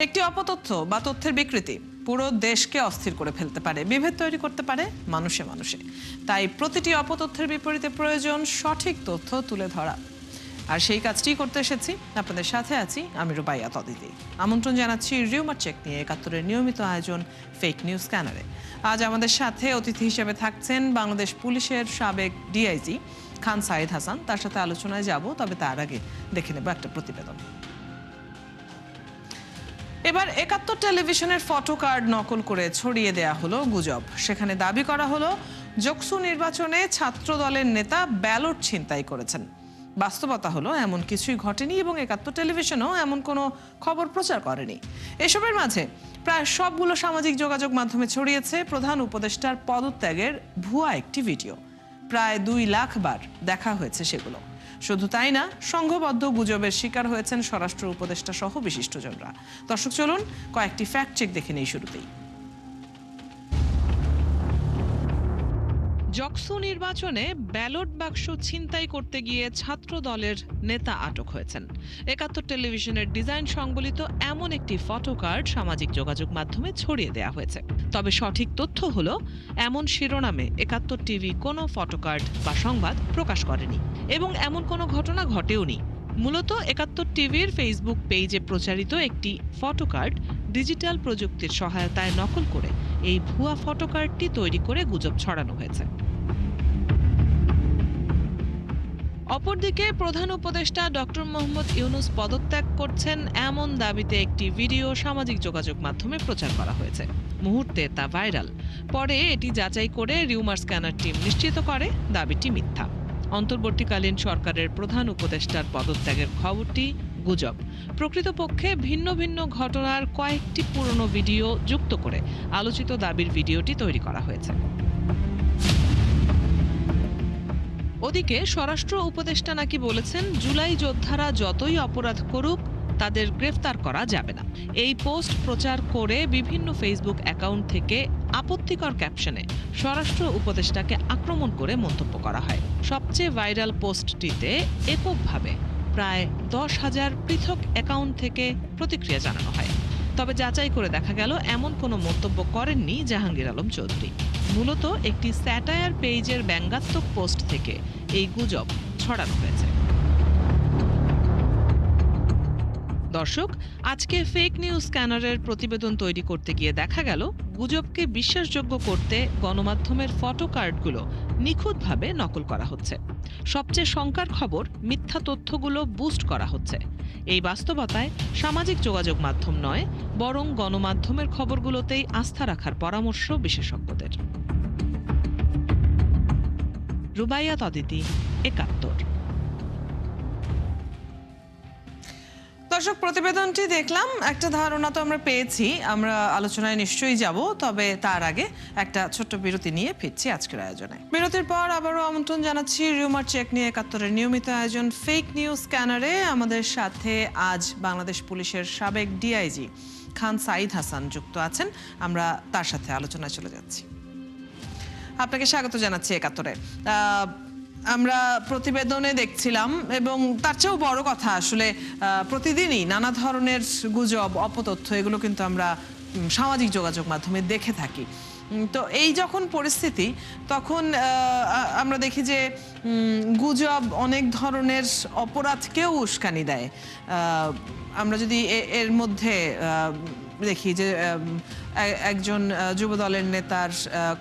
একটি অপতথ্য বা তথ্যের বিকৃতি পুরো দেশকে অস্থির করে ফেলতে পারে, বিভেদ তৈরি করতে পারে মানুষে মানুষে। তাই প্রতিটি অপতথ্যের বিপরীতে প্রয়োজন সঠিক তথ্য তুলে ধরা। আর সেই কাজটি করতে এসেছি, আপনাদের সাথে আছি আমি রুবাইয়া তদিতি। আমন্ত্রণ জানাচ্ছি রিউমার চেক নিয়ে একাত্তরের নিয়মিত আয়োজন ফেক নিউজ স্ক্যানারে। আজ আমাদের সাথে অতিথি হিসেবে থাকছেন বাংলাদেশ পুলিশের সাবেক ডিআইজি খান সাইদ হাসান। তার সাথে আলোচনায় যাব, তবে তার আগে দেখে নেব একটা প্রতিবেদন। এবার একাত্তর টেলিভিশনের ফটো কার্ড নকল করে ছড়িয়ে দেয়া হলো গুজব। সেখানে দাবি করা হলো যোগসু নির্বাচনে ছাত্র দলের নেতা ব্যালট ছিনতাই করেছেন। বাস্তবতা হলো এমন কিছুই ঘটেনি এবং একাত্তর টেলিভিশনও এমন কোনো খবর প্রচার করেনি। এসবের মাঝে প্রায় সবগুলো সামাজিক যোগাযোগ মাধ্যমে ছড়িয়েছে প্রধান উপদেষ্টার পদত্যাগের ভুয়া একটি ভিডিও। প্রায় 2 লাখ বার দেখা হয়েছে সেগুলো। শুধু তাই না, সংঘবদ্ধ গুজবের শিকার হয়েছেন স্বরাষ্ট্র উপদেষ্টা সহ বিশিষ্টজনরা। দর্শক চলুন কয়েকটি ফ্যাক্ট চেক দেখে নেই শুরুতেই। জকসু নির্বাচনে ব্যালট বাক্স ছিনতাই করতে গিয়ে ছাত্র দলের নেতা আটক হয়েছেন। একাত্তর টেলিভিশনের ডিজাইন সংবলিত এমন একটি ফটো কার্ড সামাজিক যোগাযোগ মাধ্যমে ছড়িয়ে দেওয়া হয়েছে। তবে সঠিক তথ্য হলো এমন শিরোনামে একাত্তর টিভি কোনো ফটো কার্ড বা সংবাদ প্রকাশ করেনি এবং এমন কোনো ঘটনা ঘটেওনি। মূলত একাত্তর টিভির ফেসবুক পেজে প্রচারিত একটি ফটো কার্ড ডিজিটাল প্রযুক্তির সহায়তায় নকল করে এই ভুয়া ফটো কার্ডটি তৈরি করে গুজব ছড়ানো হয়েছে। অপরদিকে প্রধান উপদেষ্টা ডক্টর মোহাম্মদ ইউনূস পদত্যাগ করছেন এমন দাবিতে একটি ভিডিও সামাজিক যোগাযোগ মাধ্যমে প্রচার করা হয়েছে। মুহূর্তে তা ভাইরাল। পরে এটি যাচাই করে রিউমার স্ক্যানার টিম নিশ্চিত করে দাবিটি মিথ্যা। অন্তর্বর্তীকালীন সরকারের প্রধান উপদেষ্টার পদত্যাগের খবরটি গুজব। প্রকৃতপক্ষে ভিন্ন ভিন্ন ঘটনার কয়েকটি পুরনো ভিডিও যুক্ত করে আলোচিত দাবির ভিডিওটি তৈরি করা হয়েছে। ওদিকে স্বরাষ্ট্র উপদেষ্টা নাকি বলেছেন জুলাই যোদ্ধারা যতই অপরাধ করুক তাদের গ্রেফতার করা যাবে না। এই পোস্ট প্রচার করে বিভিন্ন ফেসবুক অ্যাকাউন্ট থেকে আপত্তিকর ক্যাপশনে স্বরাষ্ট্র উপদেষ্টাকে আক্রমণ করে মন্তব্য করা হয়। সবচেয়ে ভাইরাল পোস্টটিতে এককভাবে প্রায় 10,000 পৃথক অ্যাকাউন্ট থেকে প্রতিক্রিয়া জানানো হয়। তবে যাচাই করে দেখা গেল এমন কোনো মন্তব্য করেননি জাহাঙ্গীর আলম চৌধুরী। মূলত একটি স্যাটায়ার পেজের ব্যঙ্গাত্মক পোস্ট থেকে এই গুজব ছড়ানো হয়েছে। দর্শক, আজকে ফেক নিউজ স্ক্যানারের প্রতিবেদন তৈরি করতে গিয়ে দেখা গেল গুজবকে বিশ্বাসযোগ্য করতে গণমাধ্যমের ফটো কার্ডগুলো নিখুঁতভাবে নকল করা হচ্ছে। সবচেয়ে শঙ্কার খবর, মিথ্যা তথ্যগুলো বুস্ট করা হচ্ছে। এই বাস্তবতায় সামাজিক যোগাযোগ মাধ্যম নয়, বরং গণমাধ্যমের খবরগুলোতেই আস্থা রাখার পরামর্শ বিশেষজ্ঞদের। রুবাইয়া তদিতি, একাত্তর। দর্শক, প্রতিবেদনটি দেখলাম, একটা ধারণা তো আমরা পেয়েছি, আমরা আলোচনায় নিশ্চয়ই যাব, তবে তার আগে একটা ছোট্ট বিরতি নিয়ে ফিরছি আজকের আয়োজনে। বিরতির পর আবারও আমন্ত্রণ জানাচ্ছি রিউমার চেক নিয়ে একাত্তরের নিয়মিত আয়োজন ফেক নিউজ স্ক্যানারে। আমাদের সাথে আজ বাংলাদেশ পুলিশের সাবেক ডিআইজি খান সাইদ হাসান যুক্ত আছেন। আমরা তার সাথে আলোচনায় চলে যাচ্ছি। আপনাকে স্বাগত জানাচ্ছি একাত্তরে। আমরা প্রতিবেদনে দেখছিলাম, এবং তার চেয়েও বড় কথা, আসলে প্রতিদিনই নানা ধরনের গুজব, অপতথ্য, এগুলো কিন্তু আমরা সামাজিক যোগাযোগ মাধ্যমে দেখে থাকি। তো এই যখন পরিস্থিতি, তখন আমরা দেখি যে গুজব অনেক ধরনের অপরাধকেও উস্কানি দেয়। আমরা যদি এর মধ্যে দেখি যে একজন যুবদলের নেতার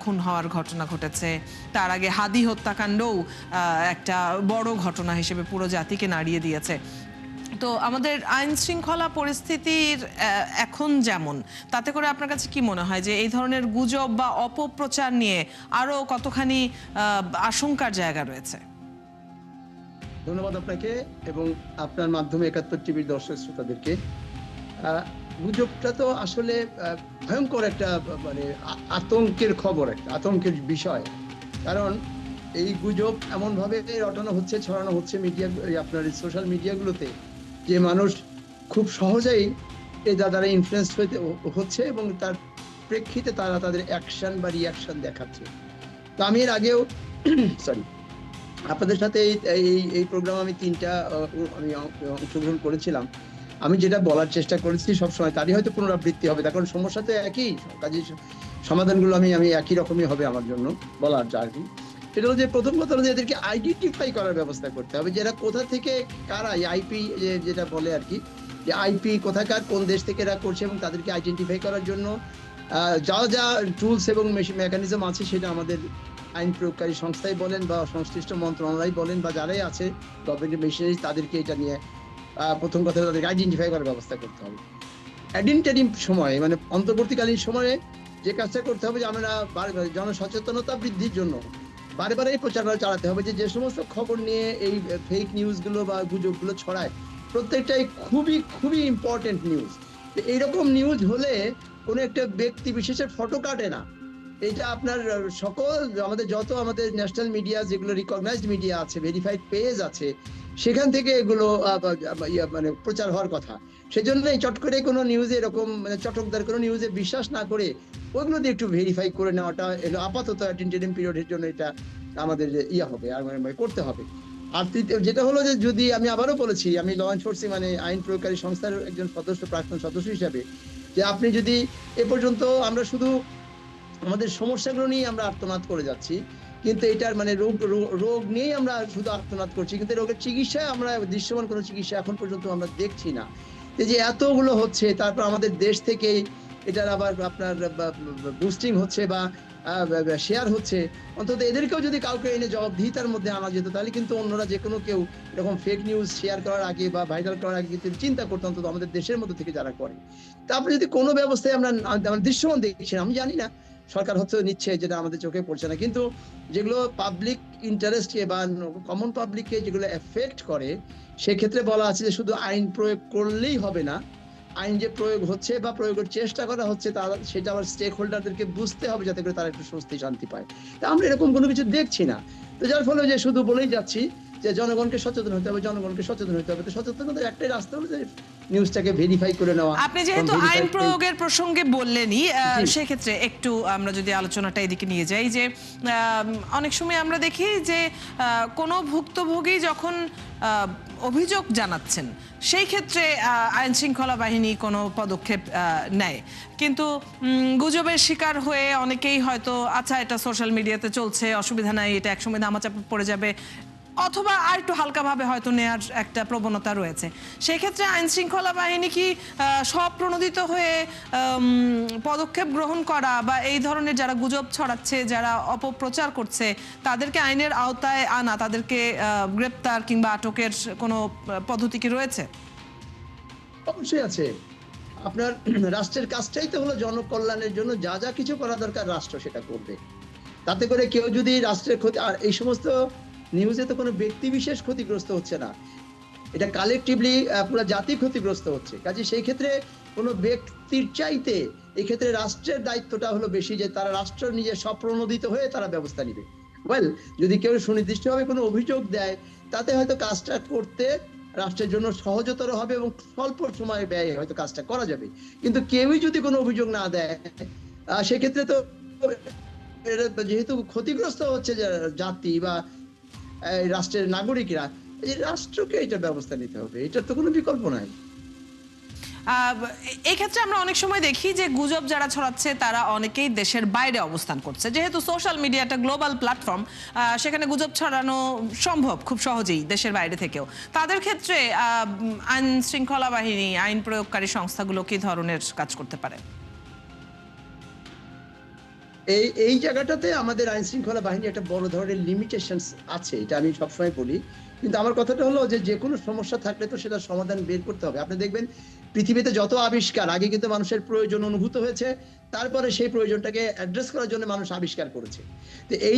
খুন হওয়ার ঘটনা ঘটেছে, তার আগে হাদি হত্যাকাণ্ডও একটা বড় ঘটনা হিসেবে পুরো জাতিকে নাড়িয়ে দিয়েছে। তো আমাদের আইন শৃঙ্খলা পরিস্থিতির এখন যেমন, তাতে করে আপনার কাছে কি মনে হয় যে এই ধরনের গুজব বা অপপ্রচার নিয়ে আরো কতখানি আশঙ্কার জায়গা রয়েছে? ধন্যবাদ আপনাকে এবং আপনার মাধ্যমে একাত্তর টিভির দর্শক শ্রোতাদেরকে। গুজবটা তো আসলে ভয়ঙ্কর একটা মানে আতঙ্কের খবর, একটা আতঙ্কের বিষয়। কারণ এই গুজব এমন ভাবে রটানো হচ্ছে, ছড়ানো হচ্ছে মিডিয়া, আপনার সোশ্যাল মিডিয়াগুলোতে, যে মানুষ খুব সহজেই এই দ্বারা ইনফ্লুয়েন্স হচ্ছে এবং তার প্রেক্ষিতে তারা তাদের অ্যাকশন বা রিয়াকশন দেখাচ্ছে। তো আমি এর আগেও সরি আপনাদের সাথে এই প্রোগ্রাম আমি 3টা আমি অংশগ্রহণ করেছিলাম। আমি যেটা বলার চেষ্টা করেছি সবসময় তারই হয়তো পুনরাবৃত্তি হবে, তার কারণ সমস্যা তো একই, কাজে সমাধানগুলো আমি আমি একই রকমই হবে আমার জন্য বলার আর কি। সেটা হলো যে প্রথম কথা হলো যে এদেরকে আইডেন্টিফাই করার ব্যবস্থা করতে হবে, যে এরা কোথা থেকে কারা আইপি যেটা বলে আর কি, যে আইপি কোথাকার কোন দেশ থেকে এরা করছে, এবং তাদেরকে আইডেন্টিফাই করার জন্য যা যা টুলস এবং মেকানিজম আছে সেটা আমাদের আইন প্রয়োগকারী সংস্থাই বলেন বা সংশ্লিষ্ট মন্ত্রণালয় বলেন বা যারাই আছে গভর্নমেন্টের মেশিনারি, তাদেরকে এটা নিয়ে প্রথম কথা তাদেরকে আইডেন্টিফাই করার ব্যবস্থা করতে হবে। অ্যাডিনটেরিম সময়ে মানে অন্তর্বর্তীকালীন সময়ে যে কাজটা করতে হবে যে আমরা জনসচেতনতা বৃদ্ধির জন্য বারে বারে এই প্রচারণা চালাতে হবে যে যে সমস্ত খবর নিয়ে এই ফেক নিউজ গুলো বা গুজবগুলো ছড়ায় প্রত্যেকটাই খুবই খুবই ইম্পর্টেন্ট নিউজ। এইরকম নিউজ হলে কোনো একটা ব্যক্তি বিশেষের ফটো কাটে না, এটা আপনার সকল আমাদের যত আমাদের ন্যাশনাল মিডিয়া যেগুলো রিকগনাইজড মিডিয়া আছে, ভেরিফাইড পেজ আছে, সেখান থেকে এগুলো মানে প্রচার হওয়ার কথা। সেজন্য চট করে কোনো নিউজে এরকম মানে চটকদার কোনো নিউজে বিশ্বাস না করে ওইগুলো দিয়ে একটু ভেরিফাই করে নেওয়াটা এলো আপাতত ইন্টারিম পিরিয়ডের জন্য এটা আমাদের হবে আর মানে করতে হবে। আর তৃতীয় যেটা হলো যে যদি আমি আবারও বলেছি, আমি ল এনফোর্সিং মানে আইন প্রয়োগকারী সংস্থার একজন সদস্য, প্রাক্তন সদস্য হিসাবে, যে আপনি যদি এ পর্যন্ত আমরা শুধু আমাদের সমস্যাগুলো নিয়ে আমরা আর্তনাদ করে যাচ্ছি, কিন্তু এটার মানে রোগ নিয়েই আমরা শুধু আর্তনাদ করছি, কিন্তু রোগের চিকিৎসায় আমরা দৃশ্যমান কোনো চিকিৎসা এখন পর্যন্ত আমরা দেখছি না। যে এতগুলো হচ্ছে, তারপর আমাদের দেশ থেকেই এটার আবার আপনার বুস্টিং হচ্ছে বা শেয়ার হচ্ছে, অন্তত এদেরকেও যদি কাউকে এনে জবাবদিহিতার মধ্যে আনা যেত, তাহলে কিন্তু অন্যরা যে কোনো কেউ এরকম ফেক নিউজ শেয়ার করার আগে বা ভাইরাল করার আগে কিন্তু চিন্তা করতো, অন্তত আমাদের দেশের মধ্যে থেকে যারা করে। তারপরে যদি কোনো ব্যবস্থায় আমরা দৃশ্যমান দেখছি, আমি জানি না সরকার হচ্ছে নিচ্ছে, যেটা আমাদের চোখে পড়ছে না, কিন্তু যেগুলো পাবলিক ইন্টারেস্টকে বা কমন পাবলিককে যেগুলো এফেক্ট করে, সেক্ষেত্রে বলা আছে যে শুধু আইন প্রয়োগ করলেই হবে না, আইন যে প্রয়োগ হচ্ছে বা প্রয়োগের চেষ্টা করা হচ্ছে সেটা আবার স্টেক হোল্ডারদেরকে বুঝতে হবে, যাতে করে তারা একটু স্বস্তি শান্তি পায়। তা আমরা এরকম কোনো কিছু দেখছি না, তো যার ফলে যে শুধু বলেই যাচ্ছি যে জনগণকে সচেতন হতে হবে, জনগণকে সচেতন হতে হবে। তো সচেতনতার একটাই রাস্তা হলো যে নিউজটাকে ভেরিফাই করে নেওয়া। আপনি যেহেতু আইন প্রয়োগের প্রসঙ্গে বললেনই, সেক্ষেত্রে একটু আমরা যদি আলোচনাটা এদিকে নিয়ে যাই, যে অনেক সময় আমরা দেখি যে কোনো ভুক্তভোগী যখন অভিযোগ জানাচ্ছেন, সেই ক্ষেত্রে আইন শৃঙ্খলা বাহিনী কোনো পদক্ষেপ নেয়, কিন্তু গুজবের শিকার হয়ে অনেকেই হয়তো আচ্ছা এটা সোশ্যাল মিডিয়াতে চলছে, অসুবিধা নাই, এটা একসময় ধামাচাপা পড়ে যাবে, অথবা আর একটু হালকাভাবে হয়তো নেয়ার একটা প্রবণতা রয়েছে। সেই ক্ষেত্রে আইন শৃঙ্খলা বাহিনী কি স্বপ্রণোদিত হয়ে পদক্ষেপ গ্রহণ করা বা এই ধরনের যারা গুজব ছড়াচ্ছে, যারা অপপ্রচার করছে, তাদেরকে আইনের আওতায় আনা, তাদেরকে গ্রেপ্তার কিংবা আটকের কোনো পদ্ধতি কি রয়েছে? অবশ্যই আছে। আপনার রাষ্ট্রের কাজটাই তো হলো জনকল্যাণের জন্য যা যা কিছু করা দরকার রাষ্ট্র সেটা করবে। তাতে করে কেউ যদি রাষ্ট্রের ক্ষতি, আর এই সমস্ত নিউজে তো কোনো ব্যক্তি বিশেষ ক্ষতিগ্রস্ত হচ্ছে না, এটা কালেকটিভলি পুরো জাতি ক্ষতিগ্রস্ত হচ্ছে। কাজে সেই ক্ষেত্রে কোনো ব্যক্তির চাইতে এই ক্ষেত্রে রাষ্ট্রের দায়িত্বটা হলো বেশি, যে তারা রাষ্ট্র নিজে স্বপ্রণোদিত হয়ে তারা ব্যবস্থা নিবে। ওয়েল, যদি কেউ সুনির্দিষ্টভাবে কোনো অভিযোগ দেয়, তাতে হয়তো কাজটা করতে রাষ্ট্রের জন্য সহজতর হবে এবং স্বল্প সময় ব্যয়ে হয়তো কাজটা করা যাবে। কিন্তু কেউই যদি কোনো অভিযোগ না দেয়, সেক্ষেত্রে তো যেহেতু ক্ষতিগ্রস্ত হচ্ছে জাতি বা রাষ্ট্রের নাগরিকরা, এই রাষ্ট্রকে এটা ব্যবস্থা নিতে হবে, এটার তো কোনো বিকল্প নাই। এই ক্ষেত্রে আমরা অনেক সময় দেখি যে গুজব যারা ছড়াচ্ছে তারা অনেকেই দেশের বাইরে অবস্থান করছে, যেহেতু সোশ্যাল মিডিয়া একটা গ্লোবাল প্ল্যাটফর্ম, সেখানে গুজব ছড়ানো সম্ভব খুব সহজেই দেশের বাইরে থেকেও। তাদের ক্ষেত্রে আইন শৃঙ্খলা বাহিনী, আইন প্রয়োগকারী সংস্থাগুলো কি ধরনের কাজ করতে পারে? এই জায়গাটাতে আমাদের আইন শৃঙ্খলা বাহিনী একটা বড় ধরনের লিমিটেশন আছে, এটা আমি সবসময় বলি। কিন্তু আমার কথাটা হলো যে কোনো সমস্যা থাকলে তো সেটা সমাধান বের করতে হবে। আপনি দেখবেন পৃথিবীতে যত আবিষ্কার, আগে কিন্তু মানুষের প্রয়োজন অনুভূত হয়েছে, তারপরে সেই প্রয়োজনটাকে অ্যাড্রেস করার জন্য মানুষ আবিষ্কার করেছে। তো এই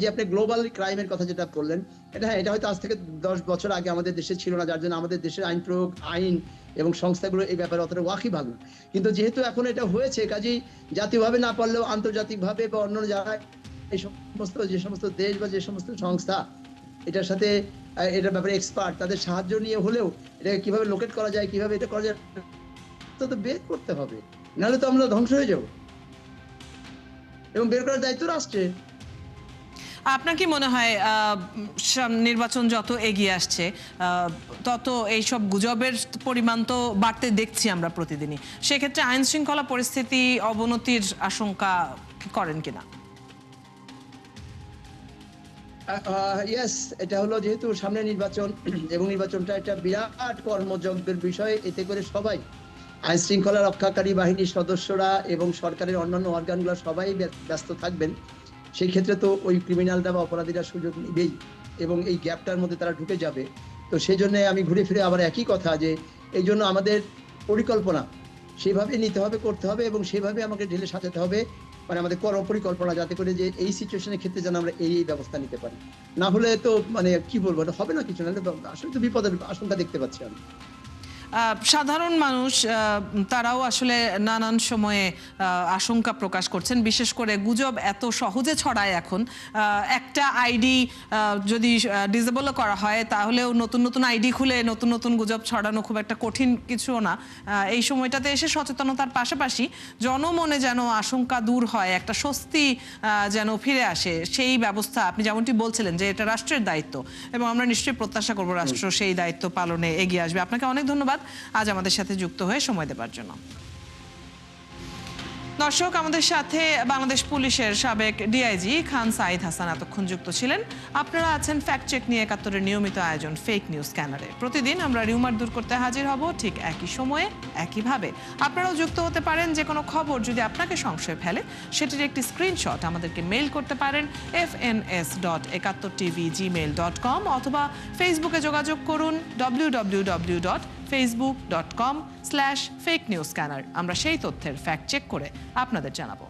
যে আপনি গ্লোবাল ক্রাইমের কথা যেটা বললেন, এটা হয়তো আজ থেকে 10 বছর আগে আমাদের দেশে ছিল না, যার জন্য আমাদের দেশের আইন প্রয়োগ আইন এবং সংস্থাগুলো এই ব্যাপারে অতটা ওয়াকিবহাল না। কিন্তু যেহেতু এখন এটা হয়েছে, কাজেই জাতীয়ভাবে না পারলেও আন্তর্জাতিকভাবে বা অন্য জায়গায় যে সমস্ত দেশ বা যে সমস্ত সংস্থা এটার সাথে এটার ব্যাপারে এক্সপার্ট, তাদের সাহায্য নিয়ে হলেও এটাকে কিভাবে লোকেট করা যায়, কিভাবে এটা করা যায়, তো বের করতে হবে, নাহলে তো আমরা ধ্বংস হয়ে যাব, এবং বের করার দায়িত্ব রাষ্ট্রের। আপনার কি মনে হয় নির্বাচন যত এগিয়ে আসছে তত এইসব গুজবের পরিমাণ তো বাড়তে দেখছি আমরা প্রতিদিনই, সেক্ষেত্রে আইন শৃঙ্খলা পরিস্থিতি অবনতির আশঙ্কা করেন কিনা? ইয়েস, এটা হলো যেহেতু সামনে নির্বাচন এবং নির্বাচনটা একটা বিরাট কর্মযজ্ঞের বিষয়, এতে করে সবাই আইন শৃঙ্খলা রক্ষাকারী বাহিনীর সদস্যরা এবং সরকারের অন্যান্য অর্গানগুলো সবাই ব্যস্ত থাকবেন। সেই ক্ষেত্রে তো ওই ক্রিমিনালরা বা অপরাধীরা সুযোগ নেবেই এবং এই গ্যাপটার মধ্যে তারা ঢুকে যাবে। তো সেই জন্য আমি ঘুরে ফিরে আবার একই কথা, যে এই জন্য আমাদের পরিকল্পনা সেভাবে নিতে হবে, করতে হবে এবং সেভাবে আমাকে ঢেলে সাজাতে হবে, মানে আমাদের পরিকল্পনা, যাতে করে যে এই সিচুয়েশনের ক্ষেত্রে যেন আমরা এই ব্যবস্থা নিতে পারি। না হলে তো মানে কি বলবো, হবে না কিছু, না আসলে তো বিপদের আশঙ্কা দেখতে পাচ্ছি আমি। সাধারণ মানুষ তারাও আসলে নানান সময়ে আশঙ্কা প্রকাশ করছেন, বিশেষ করে গুজব এত সহজে ছড়ায় এখন। একটা আইডি যদি ডিসেবলও করা হয় তাহলেও নতুন নতুন আইডি খুলে নতুন নতুন গুজব ছড়ানো খুব একটা কঠিন কিছুও না। এই সময়টাতে এসে সচেতনতার পাশাপাশি জনমনে যেন আশঙ্কা দূর হয়, একটা স্বস্তি যেন ফিরে আসে, সেই ব্যবস্থা আপনি যেমনটি বলছিলেন যে এটা রাষ্ট্রের দায়িত্ব এবং আমরা নিশ্চয়ই প্রত্যাশা করব রাষ্ট্র সেই দায়িত্ব পালনে এগিয়ে আসবে। আপনাকে অনেক ধন্যবাদ আজ আমাদের সাথে যুক্ত হয়ে সময় দেবার জন্য। দর্শক, আমাদের সাথে বাংলাদেশ পুলিশের সাবেক ডিআইজি খান সাঈদ হাসান এতক্ষণ যুক্ত ছিলেন। আপনারা আছেন ফ্যাক্ট চেক নিয়ে একাত্তরের নিয়মিত আয়োজন ফেক নিউজ স্ক্যানারে। প্রতিদিন আমরা রিউমার দূর করতে হাজির হব ঠিক একই সময়ে একইভাবে। আপনারাও যুক্ত হতে পারেন, যে কোনো খবর যদি আপনাকে সংশয় ফেলে সেটির একটি স্ক্রিনশট আমাদেরকে মেইল করতে পারেন fns.71tv@gmail.com অথবা ফেসবুকে যোগাযোগ করুন www.facebook.com/fake-news-scanner। আমরা সেই তথ্যের ফ্যাক্ট চেক করে আপনাদের জানাবো।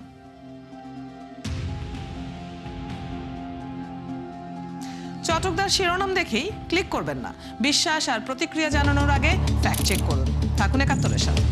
চটকদার শিরোনাম দেখেই ক্লিক করবেন না, বিশ্বাস আর প্রতিক্রিয়া জানানোর আগে ফ্যাক্ট চেক করুন। থাকুন একাত্তরের সাথে।